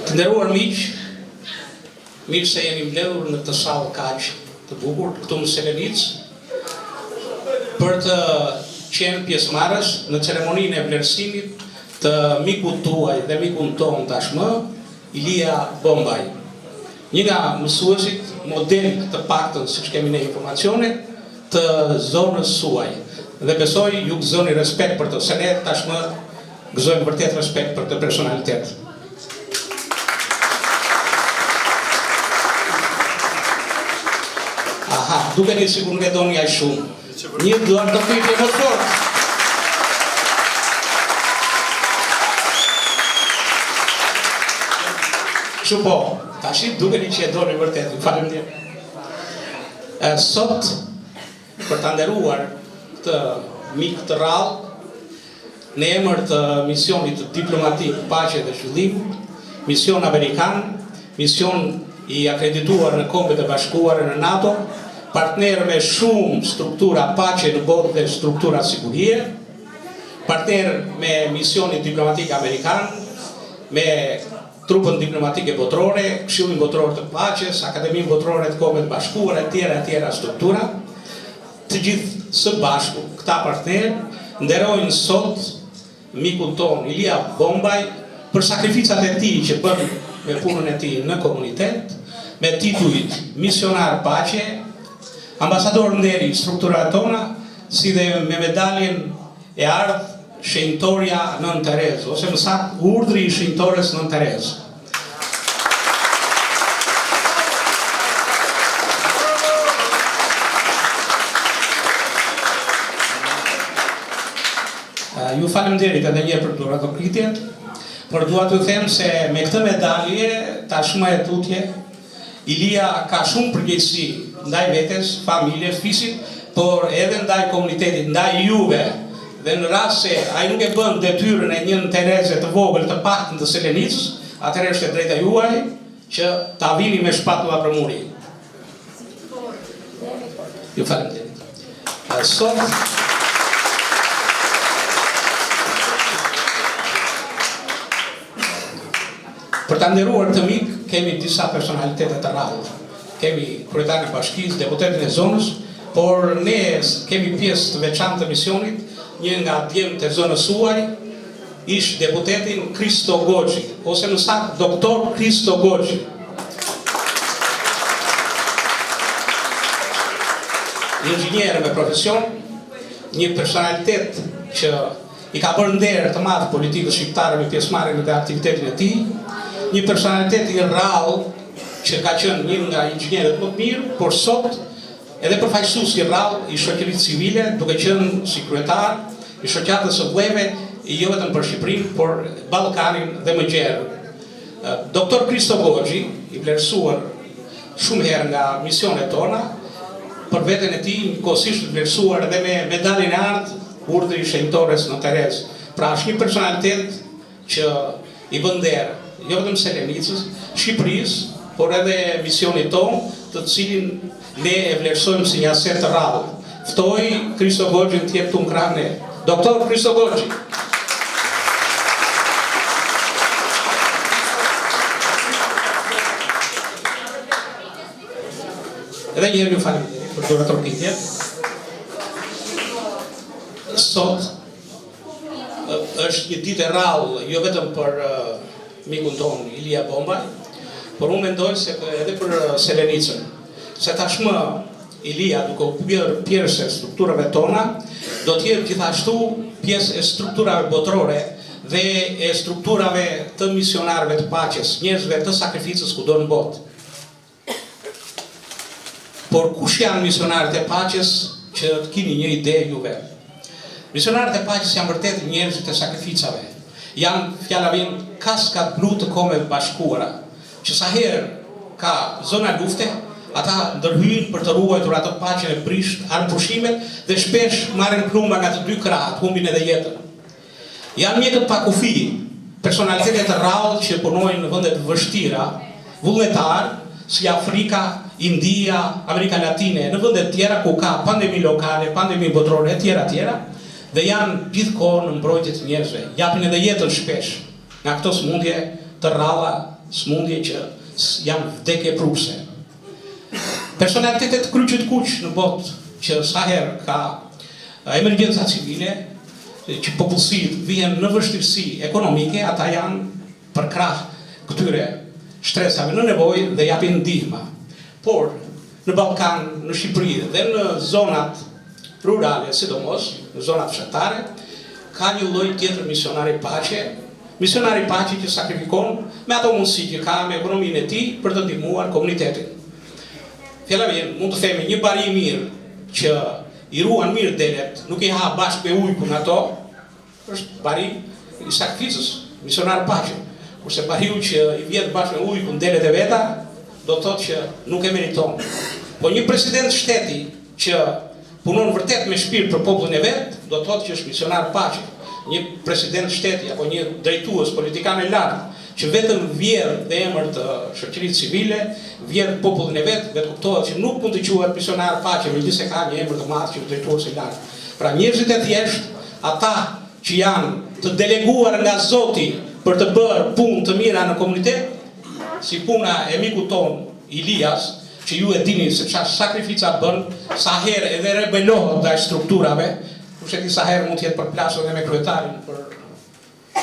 Të nderuar miq, mirë se jeni mbledhur në këtë sallë kaq të bukur këtu në Selenic për të qenë pjesëmarrës në ceremoninë e vlerësimit të mikut tuaj dhe mikun ton tashmë, Ilia Bombaj. Një nga mësuesit model të paktën, siç kemi ne informacione, të zonës suaj. Dhe besoj ju gëzoni respekt për të, se ne tashmë gëzojmë vërtet respekt për të personalitet. Aha, dukeni sikur nuk e doni aq shumë. Një duar të pyetje më fort. Kështu po, tash dukeni që e doni vërtet. Faleminderit. Sot për ta nderuar këtë mik të rrallë, në emër të misionit diplomatik Paqe dhe Zhvillim, mision amerikan, mision i akredituar në Kombet e Bashkuara në NATO, partner me shumë struktura paqe në botë dhe struktura sigurie, partner me misionin diplomatik amerikan, me trupën diplomatike botërore, Këshillin Botëror të Paqes, Akademinë Botërore të Kombeve të Bashkuara, etj. Struktura, të gjithë së bashku këta partner nderojnë sot mikun ton Ilia Bombaj për sakrificat e tij që bën me punën e tij në komunitet, me titujt misionar paqe, ambasador nderi strukturave tona, si dhe me medaljen e ardh shenjtoria Nën Terezë, ose më saktë urdhri i shenjtores Nën Terezë. Ju faleminderit edhe një herë për duratokritjen, por dua t'ju them se me këtë medalje tashmë e tutje, Ilia ka shumë përgjegjësi ndaj vetes, familjes, fisit, por edhe ndaj komunitetit, ndaj juve. Dhe në rast se ai nuk e bën detyrën e një Tereze të vogël të paktën të Selenicës, atëherë është e drejta juaj që ta vini me shpatulla për muri. Ju faleminderit. Sot për ta nderuar të mik, kemi disa personalitete të rrallë. Kemi kryetarin e bashkisë, deputetin e zonës, por ne kemi pjesë të veçantë të misionit, një nga djemtë e zonës suaj, ish deputetin Kristo Goxhi, ose më saktë doktor Kristo Goxhi. Inxhinier me profesion, një personalitet që i ka bërë nder të madh politikës shqiptare me pjesëmarrjen në aktivitetin e tij, një personalitet i rrallë që ka qenë një nga inxhinierët më të mirë, por sot edhe përfaqësues i rrallë i shoqërisë civile, duke qenë si kryetar i shoqatës së vëllëve, jo vetëm për Shqipërinë, por Ballkanin dhe më gjerë. Doktor Kristo Goxhi, i vlerësuar shumë herë nga misionet tona, për veten e tij njëkohësisht vlerësuar edhe me medaljen e ardh, urdhri i shenjtores Nën Terezë. Pra është një personalitet që i bën nder jo vetëm Selenicës, Shqipërisë, por edhe misionit ton, të cilin ne e vlerësojmë si një aset të rrallë. Ftoj Kristo Goxhin të jetë këtu në krahun e. Doktor Kristo Goxhi. Edhe një herë ju faleminderit për duratokritjen. Sot është një ditë e rrallë, jo vetëm për mikun ton Ilia Bombaj, por unë mendoj se edhe për Selenicën, se tashmë Ilia, duke u bërë pjesë e strukturave tona, do të jetë gjithashtu pjesë e strukturave botërore dhe e strukturave të misionarëve të paqes, njerëzve të sakrificës kudo në botë. Por kush janë misionarët e paqes, që të keni një ide juve? Misionarët e paqes janë vërtet njerëzit e sakrificave. Janë fjala vjen kaskat blu të Kombeve Bashkuara, që sa herë ka zona lufte, ata ndërhyjnë për të ruajtur atë paqen e prisht, harën pushimet dhe shpesh marrin plumba nga të dy krahët, humbin edhe jetën. Janë mjekët pa kufi, personalitetet të rrallë që punojnë në vende të vështira, vullnetar, si Afrika, India, Amerika Latine, në vende të tjera ku ka pandemi lokale, pandemi botërore, etj. Dhe janë gjithkohë në mbrojtje të njerëzve, japin edhe jetën shpesh nga këto smundje të rralla, smundje që janë vdekje prupse. Personalitetet kryqit kuq në botë që sa herë ka emergjenca civile, që popullsitë vihen në vështirësi ekonomike, ata janë për krah këtyre shtresave në nevojë dhe japin ndihmë. Por në Ballkan, në Shqipëri dhe në zonat rurale, sidomos në zonat fshatare, ka një lloj tjetër misionari paqe që sakrifikon me ato mundësi që ka me ekonominë e tij për të ndihmuar komunitetin. Fjala vjen, mund të themi një bari i mirë që i ruan mirë delet, nuk i ha bashkë me ujkun ato, është bari i sakrificës, misionar paqe. Kurse bariu që i vjet bashkë me ujkun delet e veta, do të thotë që nuk e meriton. Po një president shteti që punon vërtet me shpirt për popullin e vet, do të thotë që është misionar paqe. Një president shteti apo një drejtues politikan i lartë që vetëm vjedh në emër të shoqërisë civile, vjedh popullin e vet, vetë kuptohet që nuk mund të quhet misionar paqe, megjithëse ka një emër të madh që është drejtues i lartë. Pra njerëzit e thjeshtë, ata që janë të deleguar nga Zoti për të bërë punë të mira në komunitet, si puna e mikut ton Ilias, që ju e dini se çfarë sakrifica bën, sa herë edhe rebelohet ndaj strukturave, kurse disa herë mund të jetë përplasur edhe me kryetarin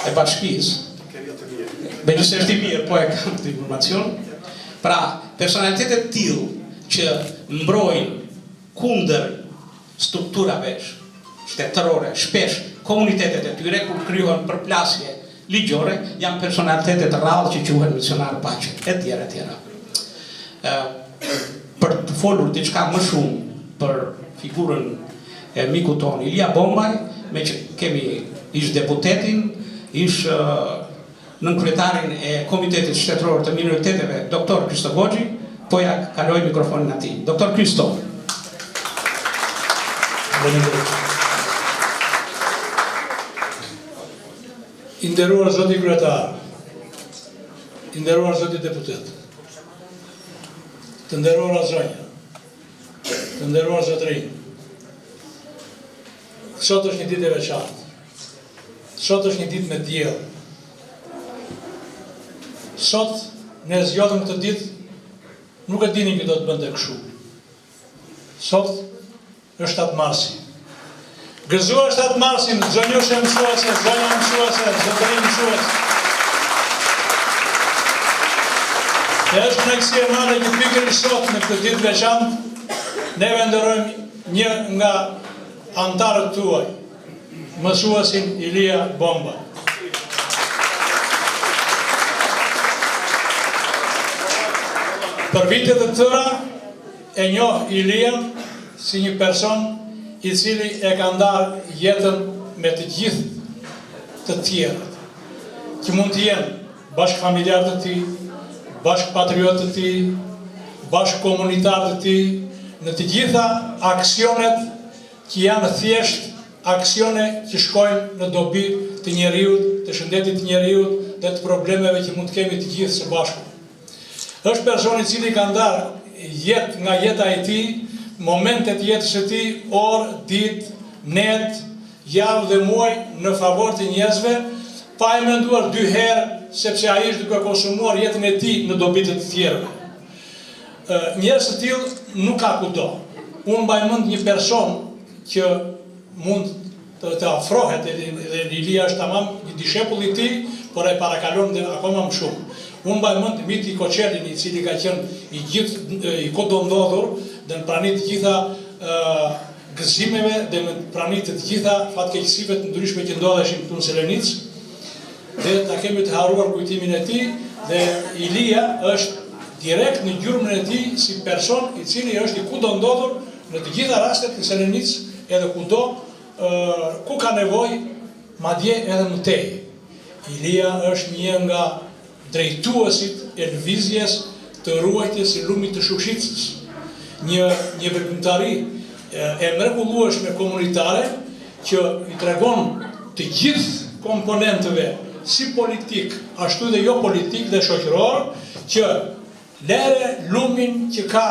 e bashkisë. Megjithëse është i mirë, po e kam këtë informacion. Pra, personalitetet tillë që mbrojnë kundër strukturave shtetërore, shpesh komunitetet e tyre kur krijohen përplasje ligjore, janë personalitetet të rrallë që quhen misionar paqe, etj. Për të folur diçka më shumë për figurën e mikut ton Ilia Bombaj, me që kemi ish deputetin, ish nënkryetarin e Komitetit Shtetëror të Minoriteteve, Dr. Kristo Goxhi, po ja kaloj mikrofonin atij. Dr. Kristo. I nderuar zoti kryetar, i nderuar zoti deputet, të nderuara zonja, të nderuar zotërinj. Sot është një ditë e veçantë. Sot është një ditë me diell. Sot ne zgjodhëm këtë ditë, nuk e dini që do të bënte kështu. Sot është 7 marsi. Gëzuar 7 marsin, zonjushe mësuese, zonja mësuese, zotërinj mësuese. E është kënaqësi e madhe që pikërisht sot në këtë ditë veçantë ne venderojmë një nga antarët tuaj, mësuesin Ilia Bombaj. Për vitet e tëra e njoh Ilian si një person i cili e ka ndarë jetën me të gjithë të tjerët, që mund të jenë bashkë familjarë të tij, bashkë patriotë të tij, bashkë komunitarë të tij, në të gjitha aksionet që janë thjesht aksione që shkojnë në dobi të njeriut, të shëndetit të njeriut dhe të problemeve që mund të kemi të gjithë së bashku. Është person i cili ka ndarë jetë nga jeta e tij, momentet jetës e tij, orë, ditë, net, javë dhe muaj në favor të njerëzve, pa e menduar 2 herë sepse ai është duke konsumuar jetën e tij në dobi të tjerëve. Njerëz të tillë nuk ka kudo. Unë mbaj mend një person që mund të afrohet, dhe Ilia është tamam një dishepull i tij, por e parakalon dhe akoma më shumë. Unë mbaj mend Miti Koçelin, i cili ka qenë i kodondodhur dhe në prani të gjitha gëzimeve dhe në prani të gjitha fatkeqësive të ndryshme që ndodheshin këtu në Selenicë, dhe ta kemi të haruar kujtimin e tij, dhe Ilia është direkt në gjurmën e tij si person i cili është i kudondodhur në të gjitha rastet në Selenicë, edhe kudo ku ka nevojë, madje edhe më tej. Ilia është një nga drejtuesit e lëvizjes të ruajtjes së lumit të Shushicës. Një veprimtari e mrekullueshme komunitare që i tregon të gjithë komponentëve si politik, ashtu dhe jo politik dhe shoqëror, që lere lumin që ka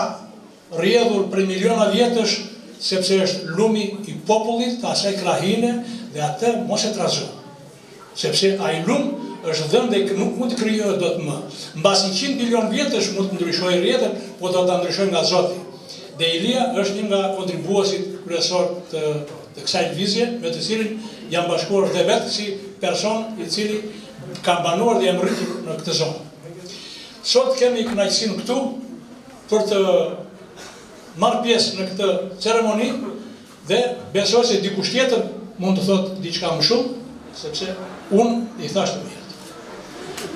rrjedhur për miliona vjetësh, sepse është lumi i popullit të asaj krahine, dhe atë mos e trazo. Sepse ai lum është dhënë dhe nuk mund të krijohet dot më. Mbas 100 milion vjetësh mund të ndryshojë rrjetën, po do ta ndryshojë nga Zoti. Dhe Ilia është një nga kontribuesit kryesor të kësaj lëvizje, me të cilin jam bashkuar dhe vetë si person i cili ka banuar dhe jam rritur në këtë zonë. Sot kemi kënaqësinë këtu për të marrë pjesë në këtë ceremoni dhe besoj se dikush tjetër mund të thotë diçka më shumë, sepse unë i thash të mirë.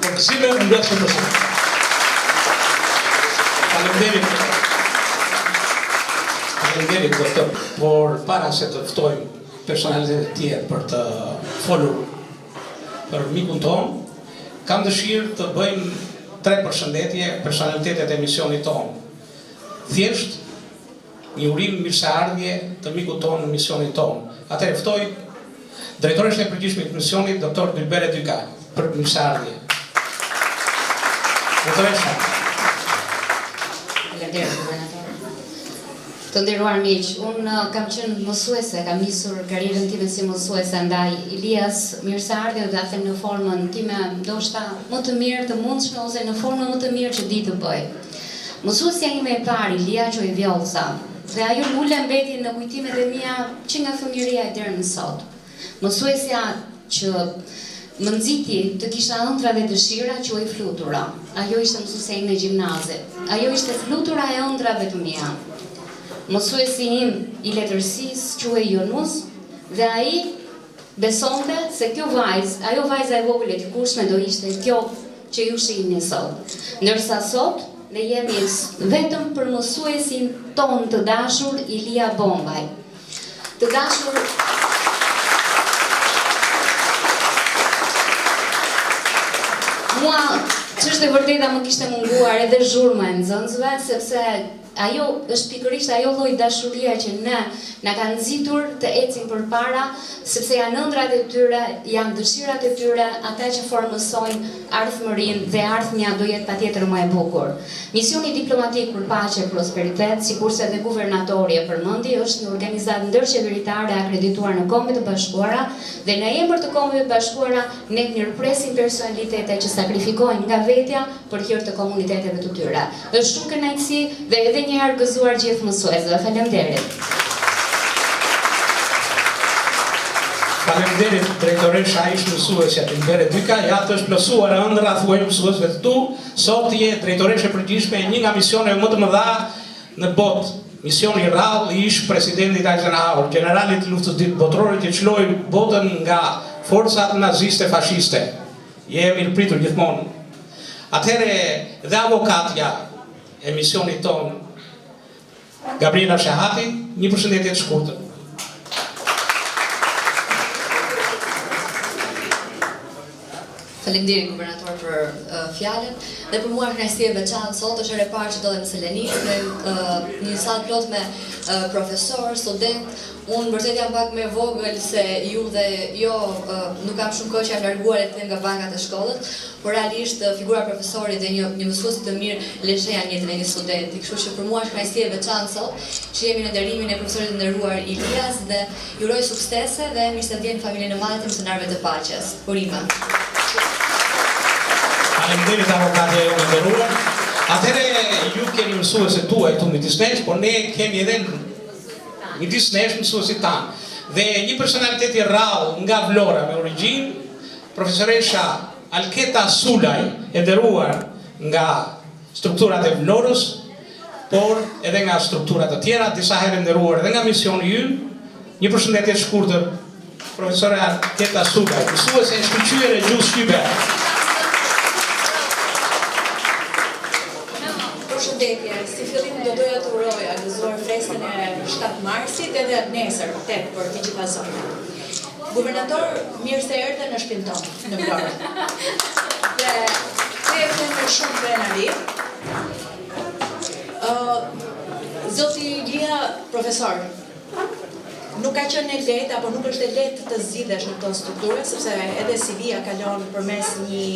Për gëzime më mbledh shumë përse. Faleminderit doktor, por para se të ftojmë personalitetet e tjerë për të folur për mikun ton, kam dëshirë të bëjmë 3 përshëndetje personalitetet e misionit ton. Thjesht një urim mirëseardhje të mikut ton në misionin ton. Atëherë ftoj drejtoreshin e përgjithshme të misionit, doktor Dilbere Dyka, për mirëseardhje. Drejtoresha. Faleminderit, guvernator. Të nderuar miq, unë kam qenë mësuese, kam nisur karrierën time si mësuese, ndaj Ilias mirëseardhje do ta them në formën time ndoshta më të mirë të mundshme ose në formën më të mirë që di të bëj. Mësuesja ime e parë, Ilia Gjojvjollca, dhe ajo ule mbeti në kujtimet e mia që nga fëmijëria deri në sot. Mësuesja që më nxiti të kisha ëndra dhe dëshira quhej Flutura. Ajo ishte mësuesja ime gjimnazit. Ajo ishte flutura e ëndrave të mia. Mësuesi im i letërsisë quhej Jonus dhe ai besonte se kjo vajzë, ajo vajza e vogël e tikushme do ishte kjo që ju shihni sot. Ndërsa sot ne jemi vetëm për mësuesin ton të dashur Ilia Bombaj. Të dashur mua ç'është e vërteta më kishte munguar edhe zhurma e nxënësve, sepse ajo është pikërisht ajo lloj dashuria që na ka nxitur të ecim përpara, sepse janë ëndrat e tyre, janë dëshirat e tyre, ata që formësojnë ardhmërinë dhe ardhmja do jetë patjetër më e bukur. Misioni diplomatik për paqe e prosperitet, sikurse edhe guvernatori e përmendi, është një organizatë ndërqeveritare akredituar në Kombet e Bashkuara dhe në emër të Kombeve të Bashkuara ne mirëpresim personalitete që sakrifikohen nga vetja për hir të komuniteteve të tyre. Është shumë kënaqësi dhe edhe një herë gëzuar gjithë mësuesve. Faleminderit. Faleminderit drejtoresha ish mësuesja Dilbere Dyka, ja të është plotësuar ëndra thuaj mësuesve të tu, sot je drejtoreshe përgjithshme e një nga misioneve më të mëdha në botë. Misioni rrallë i ish presidentit Eisenhower, generalit të luftës dytë botërore që çloi botën nga forcat naziste fashiste. Je mirëpritur gjithmonë. Atëherë dhe avokatja e misionit ton, Gabriela Shahati, një përshëndetje të shkurtër. Faleminderit guvernator për fjalën dhe për mua kënaqësi e veçantë sot është e parë që ndodhem në Selenik me një sallë plot me profesor, student. Unë vërtet jam pak më vogël se ju dhe nuk kam shumë kohë që jam larguar nga bankat e shkollës, por realisht figura e profesorit dhe një mësues të mirë lësheja jetën e një studenti. Kështu që për mua është kënaqësi e veçantë sot që jemi në nderimin e profesorit të nderuar Ilias dhe ju uroj suksese dhe mirësevgjen familjen e madhe të misionarëve të paqes. Urime. Faleminderit avokatja e nderuar. Atëherë ju keni mësuesit tuaj këtu midis nesh, por ne kemi edhe midis nesh mësuesit tanë. Dhe një personalitet i rrallë nga Vlora me origjinë, profesoresha Alketa Sulaj, e nderuar nga strukturat e Vlorës, por edhe nga strukturat të tjera, disa herë nderuar edhe nga misioni ynë. Një përshëndetje të shkurtër, profesore Alketa Sulaj, mësuese e shkëlqyer e gjuhës shqipe. Përshëndetje, si fillim do doja të uroja gëzuar freskën e 7 marsit edhe nesër, tek për Digital Zone. Guvernator, mirë se erdhe në shtëpinë tonë, në Vlorë. Dhe të e me shumë krenari. Zoti Ilia, profesor, nuk ka qenë e lehtë apo nuk është e lehtë të zgjidhesh në këtë strukturë, sepse edhe CV-ja kalon përmes një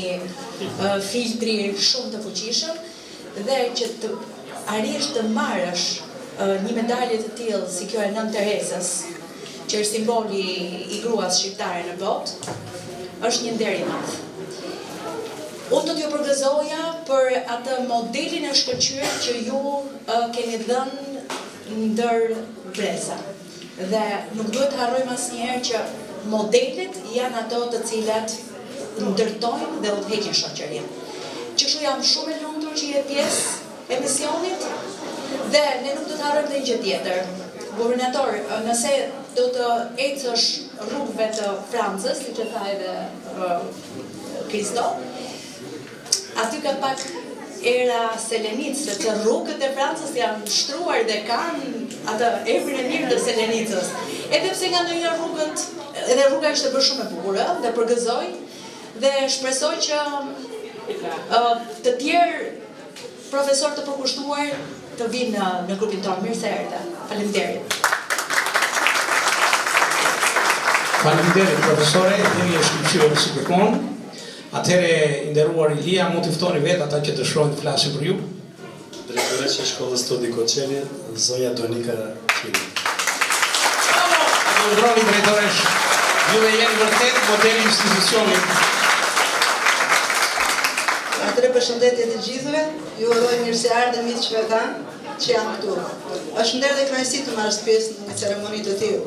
filtri shumë të fuqishëm. Dhe që të arrish të marrësh një medalje të tillë si kjo e Nën Teresës, që është simboli i gruas shqiptare në botë, është një nder i madh. t'ju përgëzoja për atë modelin e shkëlqyer që ju keni dhënë ndër breza. Dhe nuk duhet të harrojmë asnjëherë që modelet janë ato të cilat ndërtojnë dhe udhëheqin shoqërinë. Kështu jam shumë e lumtur që je pjesë e misionit dhe ne nuk do të harrojmë dhe një gjë tjetër. Guvernator, nëse do të ecësh rrugëve të Francës, siç e tha edhe Kristo, aty ka pak era Selenicë, sepse rrugët e Francës janë shtruar dhe kanë atë emrin e mirë të Selenicës. Edhe pse nga ndonjë rrugët, edhe rruga ishte bërë shumë e bukur, dhe përgëzoj dhe shpresoj që të tjerë profesor të përkushtuar të vinë në grupin tonë. Mirë se erdhe. Faleminderit. Faleminderit profesore, jeni e shkëlqyer si kërkon. Atëherë, i nderuar Ilia, mund të ftoni vetë ata që dëshirojnë të flasin për ju. Drejtoresha e Shkollës Studi Koçeli, zonja Donika Qili. Aplaudironi drejtoresh. Juve jeni vërtet modeli i institucionit. Atëre përshëndetje të gjithëve, ju uroj mirëseardhje miqve tanë që janë këtu. Është nder dhe kënaqësi të marrësh pjesë në një ceremoni të tillë.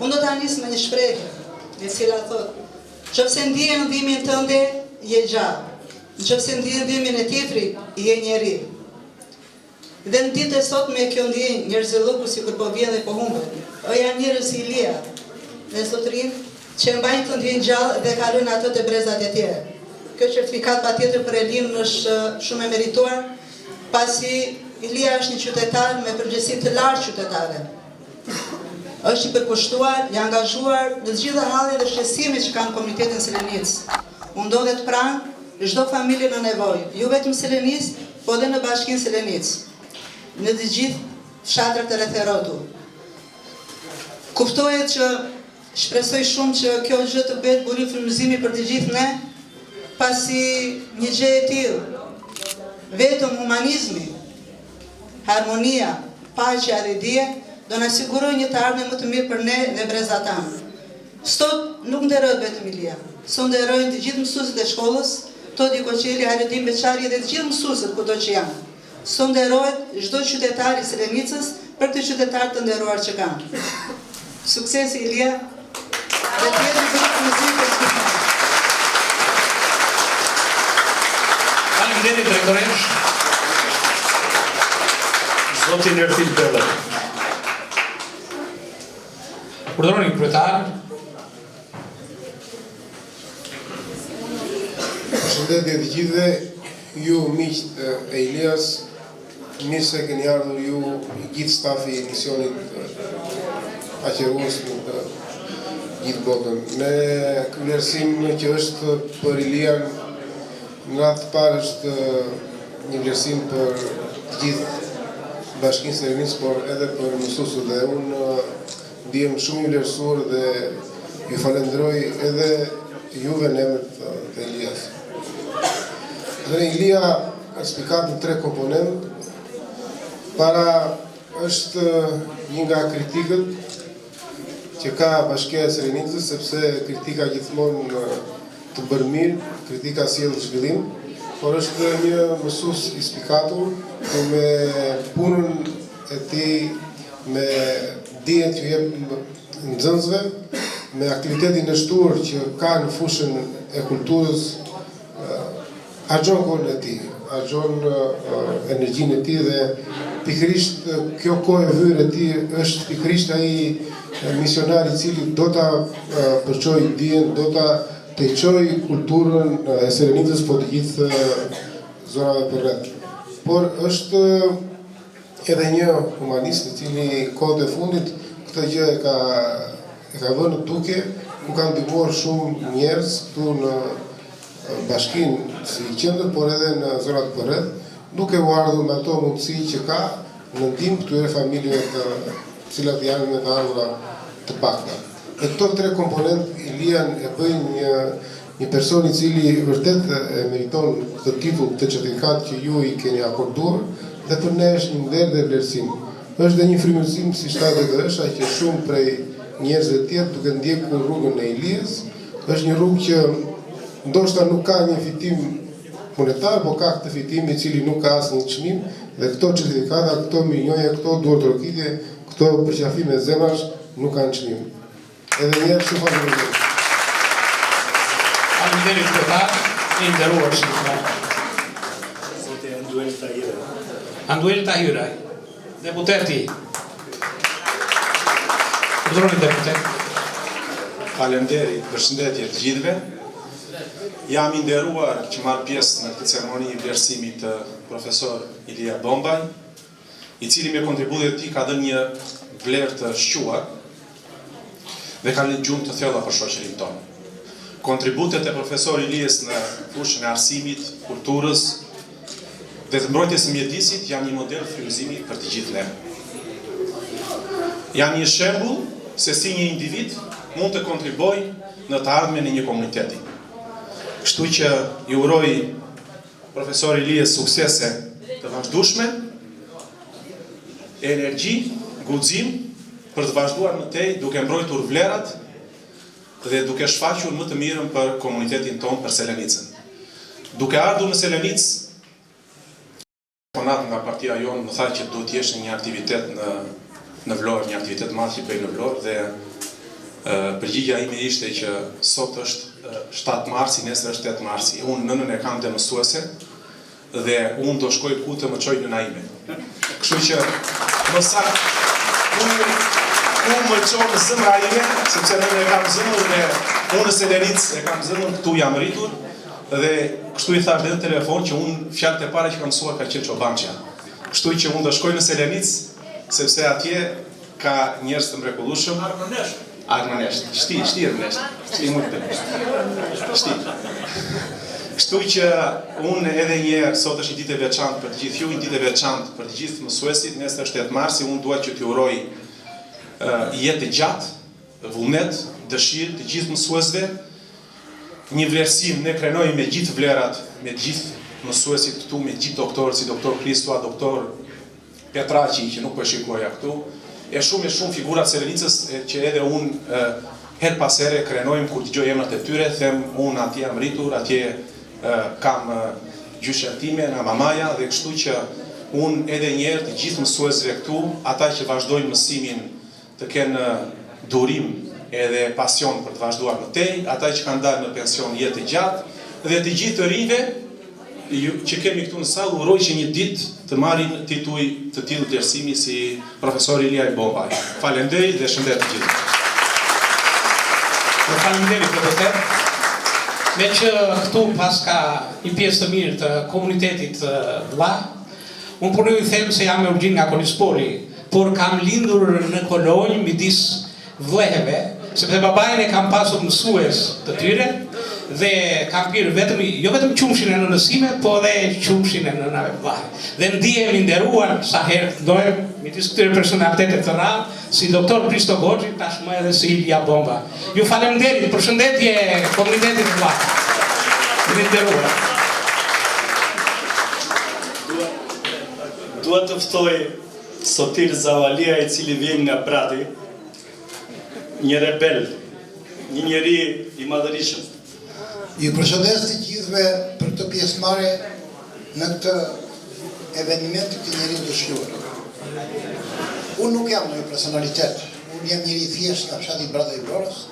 Unë do ta nis me një shprehje, e cila thotë: nëse ndihen ndihmën tënde, je gjallë. Nëse ndihen ndihmën e tjetrit, je njeri. Dhe në ditë e sotme kjo ndjenjë njerëzëllëku sikur po vjen dhe po humbet. O janë njerëz si Ilia dhe sotrin që mbajnë të ndjenjë gjallë dhe kalojnë ato të brezat e tjerë. Kjo certifikat patjetër për Elin është shumë e merituar, pasi Ilia është një qytetar me përgjegjësi të lartë qytetare. Është i përkushtuar, i angazhuar në të gjitha hallet dhe shqetësimet që kanë komunitetin Selenicë. U ndodhet pranë çdo familje në nevojë, jo vetëm Selenicë, po edhe në bashkinë Selenicë, në të gjithë fshatrat e rreth Erotu. Kuptohet që shpresoj shumë që kjo gjë të bëhet burim frymëzimi për të gjithë ne, pasi një gjë e tillë, vetëm humanizmi, harmonia, paqja dhe dije do na sigurojë një të ardhmë më të mirë për ne dhe brezat tanë. Sot nuk nderohet vetëm Ilia, sot nderojnë të gjithë mësuesit e shkollës, Todi Koçeli, Hajredin Beçari dhe të gjithë mësuesit kudo që janë. Sot nderohet çdo qytetar i Selenicës për këtë qytetar të nderuar që kanë. Suksesi Ilia dhe të jetë burim frymëzimi për gjithë. Faleminderit drejtoresh. Zoti Nertil Bella. Urdhëroni kryetar. Përshëndetje të gjithëve, ju miqt e Ilias, mirë se keni ardhur ju gjithë stafi i misionit aqërues në të gjithë botën. Ne vlerësim që është për Ilian, në radhë të parë është një vlerësim për të gjithë bashkinë Selenicë, por edhe për mësuesët, dhe unë ndihem shumë i vlerësuar dhe ju falenderoj edhe juve në emër të Ilias. Dhe Ilia ekspikat në 3 komponentë. Para është një nga kritikët që ka bashkia e Selenicës, sepse kritika gjithmonë të bërë mirë, kritika sjell zhvillim, por është një mësues i spikatur, ku me punën e tij, me dijen që jep nxënësve, me aktivitetin e shtuar që ka në fushën e kulturës, harxhon kohën e tij, harxhon energjinë e tij, dhe pikërisht kjo kohë e hyrë e tij është pikërisht ai misionar i cili do ta përçojë dijen, do ta të qoj kulturën e Selenicës po të gjithë zonave përreth. Por është edhe një humanist i cili kohët e fundit këtë gjë e ka vënë në tukje, ku kanë ndihmuar shumë njerëz këtu në bashkinë si qendër, por edhe në zonat përreth, duke u ardhur me ato mundësi që ka në ndihmë këtyre familjeve të cilat janë me të ardhura të pakta. E këto 3 komponent Ilian e bëjnë një person i cili vërtet e meriton këtë titull, këtë certifikat që ju i keni akorduar, dhe për ne është një nder dhe vlerësim. Është dhe një frymëzim, si shtatë dhe është, që shumë prej njerëzve të tjerë duke ndjekur rrugën e Ilias, është një rrugë që ndoshta nuk ka një fitim monetar, po ka këtë fitim i cili nuk ka asnjë çmim dhe këto certifikata, këto minjoje, këto duart rokitje, këto përqafime zemrash nuk kanë çmim. Edhe një herë shumë faleminderit. Faleminderit kryetar, i nderuar shqiptar. Zoti Anduel Tahira. Anduel Tahira, deputeti. Urdhëroni deputet. Faleminderit, përshëndetje të gjithëve. Jam i nderuar që marr pjesë në këtë ceremoni i vlerësimit të profesor Ilia Bombaj, i cili me kontributet e tij ka dhënë një vlerë të shquar dhe ka lënë gjumë të thella për shoqërinë tonë. Kontributet e profesor Ilias në fushën e arsimit, kulturës dhe të mbrojtjes së mjedisit janë një model frymëzimi për të gjithë ne. Janë një shembull se si një individ mund të kontribuojë në të ardhmen e një komuniteti. Kështu që i uroj profesor Ilias suksese të vazhdueshme, energji, guxim për të vazhduar më tej duke mbrojtur vlerat dhe duke shfaqur më të mirën për komunitetin tonë, për Selenicën. Duke ardhur në Selenicë, telefonat nga partia jonë më tha që duhet të jesh në një aktivitet në Vlorë, një aktivitet madh që bëj në Vlorë dhe përgjigja ime ishte që sot është 7 marsi, nesër është 8 marsi. Unë nënën e kam dhe mësuese dhe unë do shkoj ku të më qoj nëna ime. Kështu që më saktë ku më qoj në zëmra ime, sepse nënën e kam zëmër dhe unë në Selenicë e kam zëmër, këtu jam rritur dhe kështu i thash dhe në telefon që unë fjalët e para që kam mësuar ka qenë çobançja. Kështu që unë do shkoj në Selenicë sepse atje ka njerëz të mrekullueshëm. Armënesht, shti armënesht, shti mund të shti. Kështu që unë edhe një herë, sot është një ditë e veçantë për të gjithë ju, një ditë e veçantë për të gjithë mësuesit, nesër është 8 marsi, unë dua që t'ju uroj jetë gjatë, vullnet, dëshirë të gjithë mësuesve, një vlerësim, ne krenoj me gjithë vlerat, me gjithë mësuesit këtu, me gjithë doktorët, si doktor Kristua, doktor Petraci, që nuk po e shikoja këtu, e shumë figurat Selenicës që edhe unë her pas here krenojmë kur dëgjoj emrat e tyre, them unë atje jam rritur, atje kam gjyshën time, nga mamaja, dhe kështu që unë edhe njerë të gjithë mësuesve këtu, ata që vazhdojnë mësimin të kenë durim edhe pasion për të vazhduar më tej, ata që kanë dalë në pension jetë gjatë, dhe të gjithë të rive që kemi këtu në sallë, uroj që një ditë të marrin tituj të tillë vlerësimi si profesor Ilia Bombaj. Faleminderit dhe shëndet të gjithë. Faleminderit deputet. Me që këtu pas ka një pjesë të mirë të komunitetit vlla, unë punoj i them se jam me origjinë nga Kolispoli, por kam lindur në Kolonjë midis vlleheve, sepse babain e kam pasur mësues të tyre dhe kam pirë jo vetëm qumshin e nënësime, po edhe qumshin e nënave vllaj. Dhe ndihem i nderuar sa herë ndojmë midis këtyre personalitetet të rrallë, si doktor Kristo Goxhi, tashmë edhe si Ilia Bomba. Ju faleminderit, përshëndetje komunitetit vllaj. Të nderuar. Dua të ftoj Sotir Zavalia, i cili vjen nga Prati, një rebel, një njeri i madhërisëm. Ju përshëndes të gjithëve për të pjesëmarrje në këtë eveniment të njeriu të shquar. Unë nuk jam një personalitet, unë jam njëri thjesht nga fshati Brata i Vlorës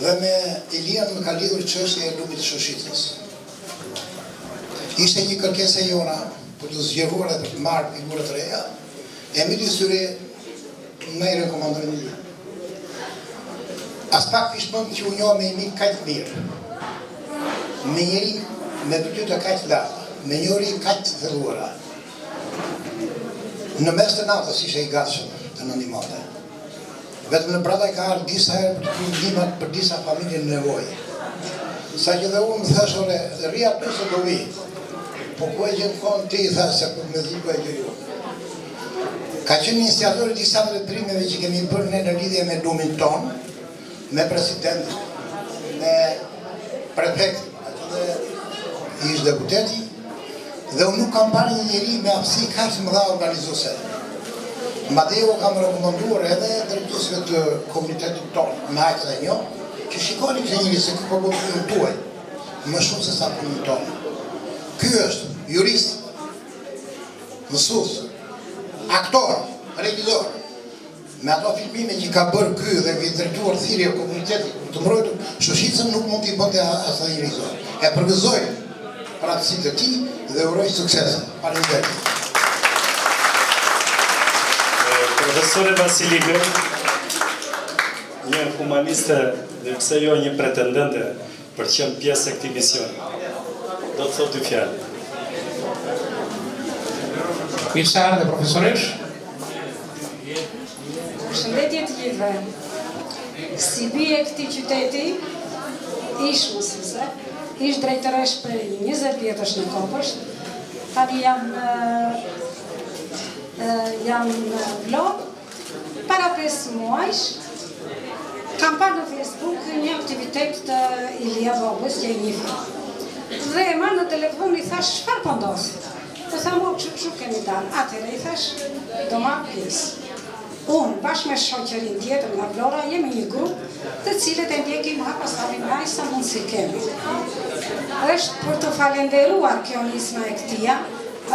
dhe me Ilian më ka lidhur çështja e lumit të Shoshitës. Ishte një kërkesë e jona për të zgjeruar dhe për të marrë figura të reja, e midis tyre më i rekomandoj Ilian. As pak fishmën që u njohë me i mikë kajtë mirë, me njëri me përtyta kajtë larta, me njëri kajtë thëlluara. Në mes të natës ishe i gatshëm të nëndimate. Vetëm në Brata i ka ardhur disa herë për të ndihmat për disa familje në nevojë. Sa që dhe unë më thash, ore, rria të se do vi, po ku e gjenë konë ti i thash se për me dhiku e gjëri. Ka qenë iniciatori disa veprimeve që kemi bërë ne në lidhje me lumin tonë, me presidentin, me prefektin, dhe ish deputeti, dhe unë nuk kam parë një njeri me aftësi kaq më dha organizuese. Madje u kam rekomanduar edhe drejtuesve të komunitetit tonë, me aq dhe një, që shikoni këtë njëri se po bëhet tuaj. më shumë se sa punën tonë. Ky është jurist, mësues, aktor, regjisor. Me ato filmime që ka bërë ky dhe vi drejtuar thirrje komunitetit të mbrojtur, shoqicën nuk mund t'i bënte asaj regjisor. E përgëzoj për aftësitë e tij dhe uroj sukses. Faleminderit. Profesore Vasilike, një humaniste dhe pse jo një pretendente për të qenë pjesë e këtij misioni. Do të thotë dy fjalë. Mirë se ardhe, profesoresh. Përshëndetje të gjithëve. Si bie këtij qyteti, ish mësuese, ish drejtoresh për 20 vjetësh në Kopësht. Tani jam në vlog. Para 5 muajsh kam parë në Facebook një aktivitet të Ilia Vogës që e njifi. Dhe e marrë në telefon i thash, çfarë po ndodh? Po tha mo, çu kemi dalë. Atëherë i thash, do marr pjesë. Unë, bashkë me shoqërin tjetër nga Vlora, jemi një grup të cilët e ndjekim hapa stavinaj sa mundësi kemi. Është për të falenderuar kjo nisma e këtia,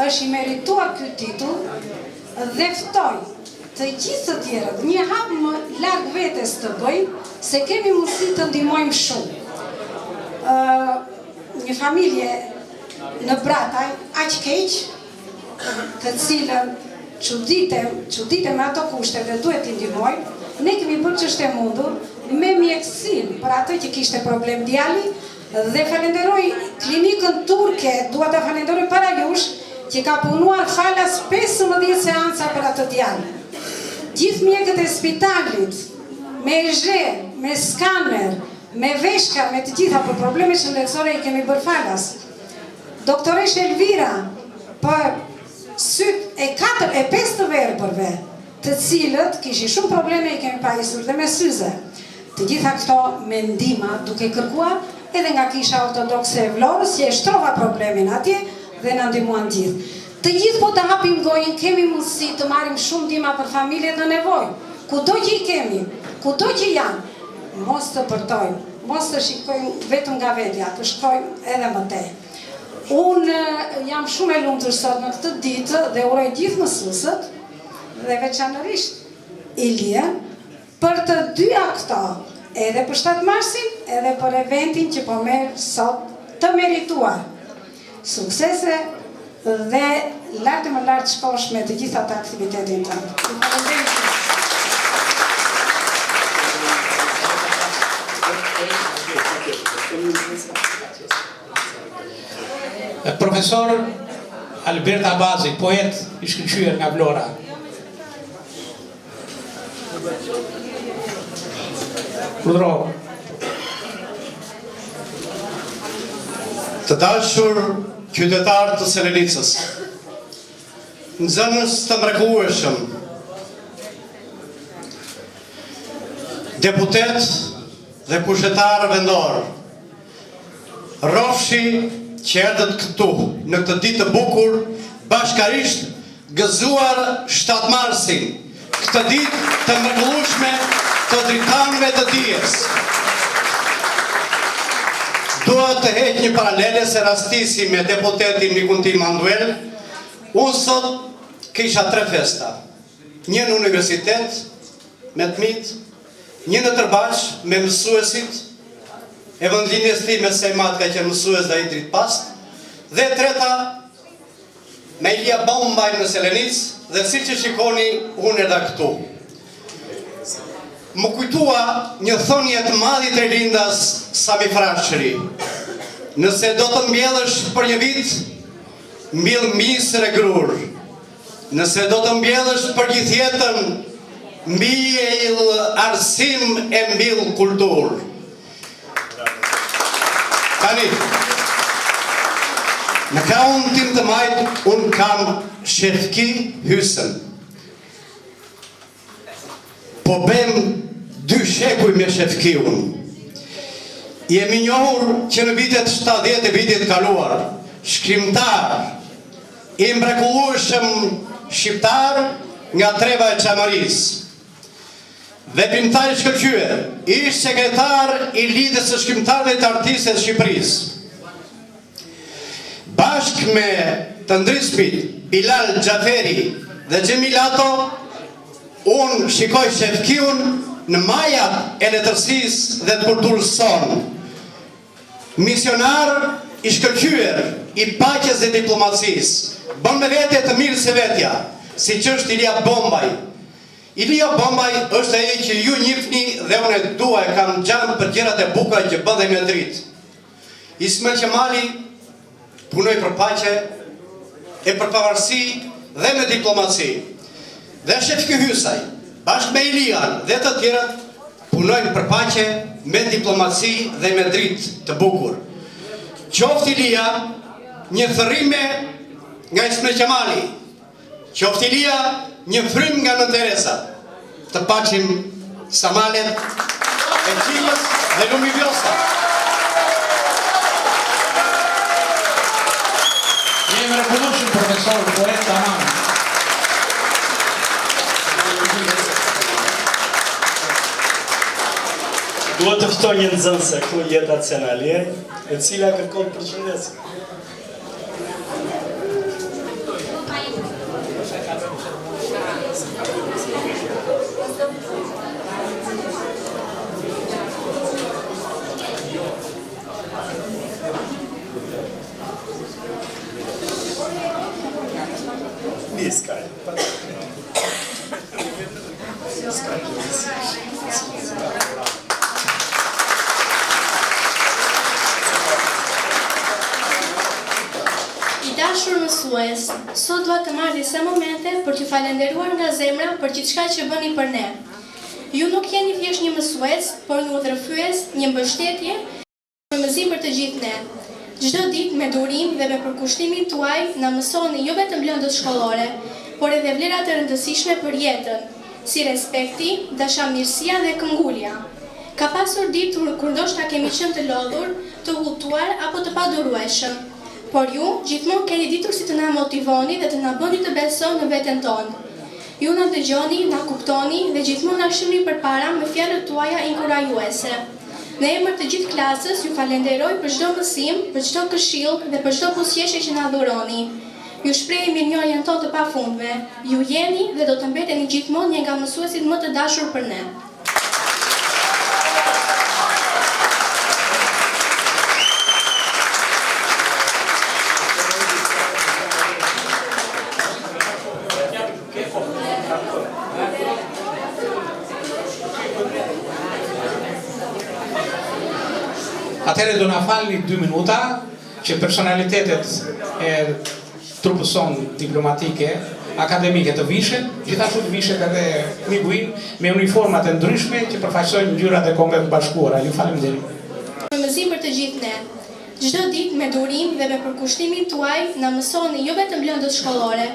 është i merituar ky titull dhe ftoj të gjithë të tjerët një hap më larg vetes të bëjmë, se kemi mundësi të ndihmojmë shumë. Një familje në Brataj, aq keq, të cilën çuditem me ato kushte dhe duhet t'i ndihmojmë, ne kemi bërë ç'është e mundur me mjekësinë për atë që kishte problem djali dhe falenderoj klinikën turke, dua ta falenderoj para jush, që ka punuar falas 15 seanca për atë djalë. Gjithë mjekët e spitalit, me zhe, me skaner, me veshka, me të gjitha për probleme shëndetësore i kemi bërë falas. Doktoresh Elvira, për syt e 4 e 5 të verbërve, të cilët kishin shumë probleme i kemi pajisur dhe me syze. Të gjitha këto me ndihma duke kërkuar edhe nga Kisha Ortodokse e Vlorës, që e shtrova problemin atje dhe na ndihmuan gjithë. Të gjithë po të hapim gojën, kemi mundësi të marrim shumë ndihma për familjet në nevojë. Kudo që i kemi, kudo që janë, mos të përtojmë, mos të shikojmë vetëm nga vetja, të shkojmë edhe më tej. Unë jam shumë e lumtur sot në këtë ditë dhe uroj gjithë mësuesët dhe veçanërisht Ilien për të dyja këto, edhe për 7 marsin, edhe për eventin që po merr sot të merituar. Suksese dhe lartë më lartë shkosh me të gjitha të aktivitetin tënd. Profesor Albert Abazi, poet i shkëlqyer nga Vlora. Urdhro. Të dashur qytetarë të Selenicës, nxënës të mrekullueshëm, deputet dhe kushtetar vendor, rrofshi që erdhët këtu në këtë ditë të bukur, bashkarisht gëzuar 7 marsin, këtë ditë të mrekullueshme të dritanëve të dijes. Dua të heq një paralele se rastisi me deputetin Nikuntin Manduel. Unë sot kisha 3 festa. Një në universitet me të mitë, një në Tërbash me mësuesit, e vendlinjes time Sejmat ka qenë mësues dhe i dritë past, dhe treta me Ilia Bombaj në Selenic, dhe si që shikoni unë edhe këtu. Më kujtua një thonje të madhit e lindas Sami Frashëri. Nëse do të mbjellësh për një vit, mbill misër e grur. Nëse do të mbjellësh për gjithë jetën, mbill arsim e mbill kultur. Tani, në krahun tim të majtë, unë kam Shefki Hysen. Po bem 2 shekuj me Shefkiun. Jemi njohur që në vitet 70 e vitet kaluar, shkrimtar, i mrekullueshëm shqiptar nga treva e Çamëris. Veprimtar i shkëlqyer, ish sekretar i Lidhjes së Shkrimtarëve të Artistë së Shqipërisë. bashkë me të ndryshmit Bilal Gjaferi dhe Gjemilato, unë shikoj Shefkiun në majat e letërsisë dhe të kulturës sonë. Misionar i shkëlqyer i paqes dhe diplomacisë, bën me vete të mirë se vetja, si që është Ilia Bombaj. Ilia Bombaj është ai që ju njihni dhe unë e dua, e kam gjanë për gjërat e bukura që bën dhe me dritë. Ismail Qemali punoi për paqe, e për pavarësi dhe me diplomaci. Dhe Shefki Hysaj, bashkë me Ilian dhe të tjerët, punojnë për paqe, me diplomaci dhe me dritë të bukur. Qoftë Ilia një thërrime nga Ismail Qemali, qoftë Ilia një frym nga Nën Teresa. Të paqim Samalet, e Qilës dhe Lumi Vjosa. Jemi rekonoshëm profesor poet tamam. Duhet të ftoj një nxënëse këtu Jeta Cenalje, e cila kërkon përshëndetje. Dashur mësues, sot dua të marr disa momente për t'ju falenderuar nga zemra për gjithçka që bëni për ne. Ju nuk jeni thjesht një mësues, por një udhërfyes, një mbështetje, frymëzim për të gjithë ne. Çdo ditë me durim dhe me përkushtimin tuaj na mësoni jo vetëm lëndët shkollore, por edhe vlerat e rëndësishme për jetën, si respekti, dashamirësia dhe këmbgulja. Ka pasur ditë kur ndoshta kemi qenë të lodhur, të hutuar apo të padurueshëm. Por ju, gjithmonë keni ditur si të na motivoni dhe të na bëni të besoni në veten tonë. Ju na dëgjoni, na kuptoni dhe gjithmonë na shihni përpara me fjalët tuaja inkurajuese. Në emër të gjithë klasës ju falenderoj për çdo mësim, për çdo këshill dhe për çdo pusqeshje që na dhuroni. Ju shpreh mirënjohjen tonë të pafundme. Ju jeni dhe do të mbeteni gjithmonë një nga mësuesit më të dashur për ne. Atëherë do na falni 2 minuta që personalitetet e trupës sonë diplomatike, akademike të vishën, gjithashtu të vishën edhe miguin me uniformat e ndryshme që përfaqësojnë ngjyrat e Kombeve të Bashkuara. Ju falenderoj. Frymëzim për të gjithë ne. Çdo ditë me durim dhe me përkushtimin tuaj na mësoni jo vetëm lëndët shkollore,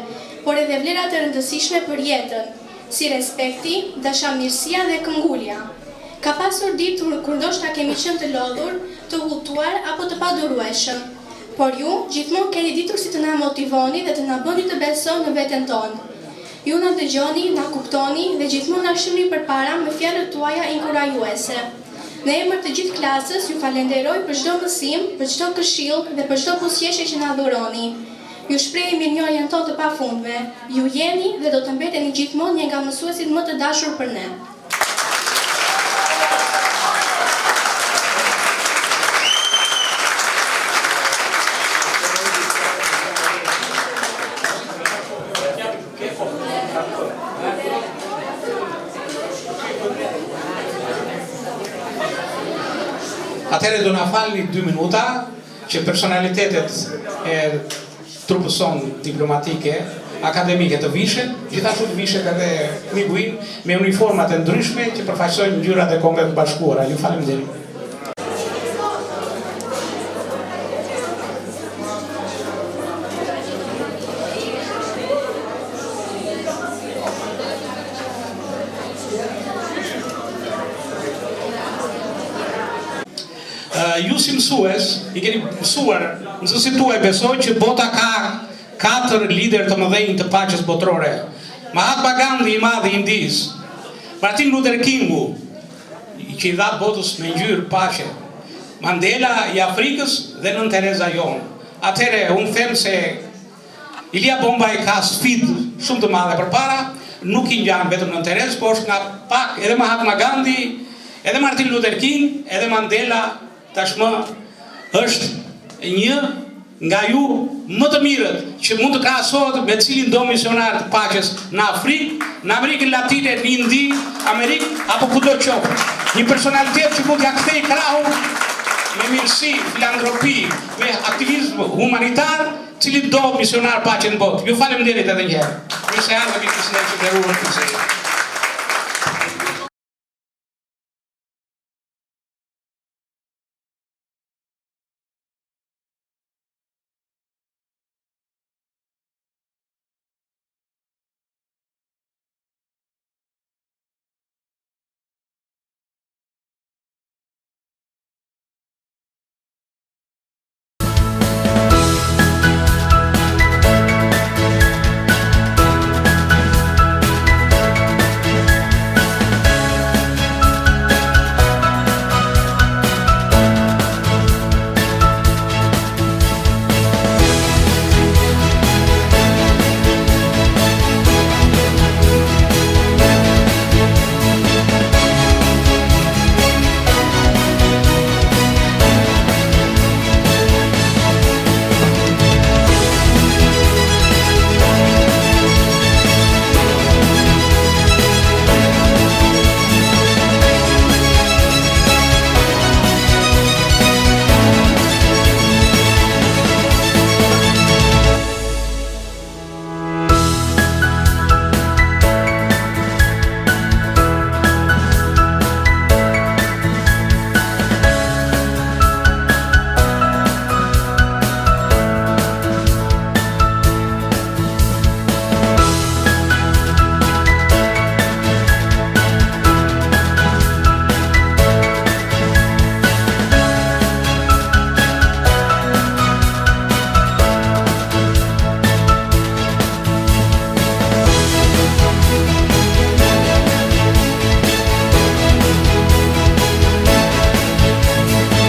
por edhe vlerat e rëndësishme për jetën, si respekti, dashamirësia dhe këmbgulja. Ka pasur ditë kur ndoshta kemi qenë të lodhur, të hutuar apo të padurueshëm. Por ju, gjithmonë keni ditur si të na motivoni dhe të na bëni të besoni në veten tonë. Ju na dëgjoni, na kuptoni dhe gjithmonë na shihni përpara me fjalët tuaja inkurajuese. Në emër të gjithë klasës ju falenderoj për çdo mësim, për çdo këshill dhe për çdo pusqeshje që na dhuroni. Ju shpreh mirënjohjen tonë të pafundme. Ju jeni dhe do të mbeteni gjithmonë një nga mësuesit më të dashur për ne. Atëherë do na falni 2 minuta që personalitetet e trupës sonë diplomatike, akademike të vishën, gjithashtu të vishën edhe miguin me uniformat e ndryshme që përfaqësojnë ngjyrat e Kombeve të Bashkuara. Ju falenderoj. Ju si mësues, i keni mësuar, mësuesit tuaj besoj që bota ka 4 lider të mëdhenj të paqes botërore. Mahatma Gandhi i madh i Indis, Martin Luther Kingu, që i dha botës me ngjyrë paqe, Mandela i Afrikës dhe Nën Teresa jon. atëherë unë them se Ilia Bombaj ka sfidë shumë të madhe përpara, nuk i ngjan vetëm në interes, por është nga pak edhe Mahatma Gandhi, edhe Martin Luther King, edhe Mandela tashmë është një nga ju më të mirët që mund të krahasohet me cilin do misionar të paqes në Afrikë, në Amerikën Latine, në Indi, Amerikë apo kudo qoftë. Një personalitet që mund t'ia kthejë krahun me mirësi, filantropi, me aktivizëm humanitar, cili do misionar paqen në botë. Ju faleminderit edhe një herë. Mirë se ardhët, që nderuar.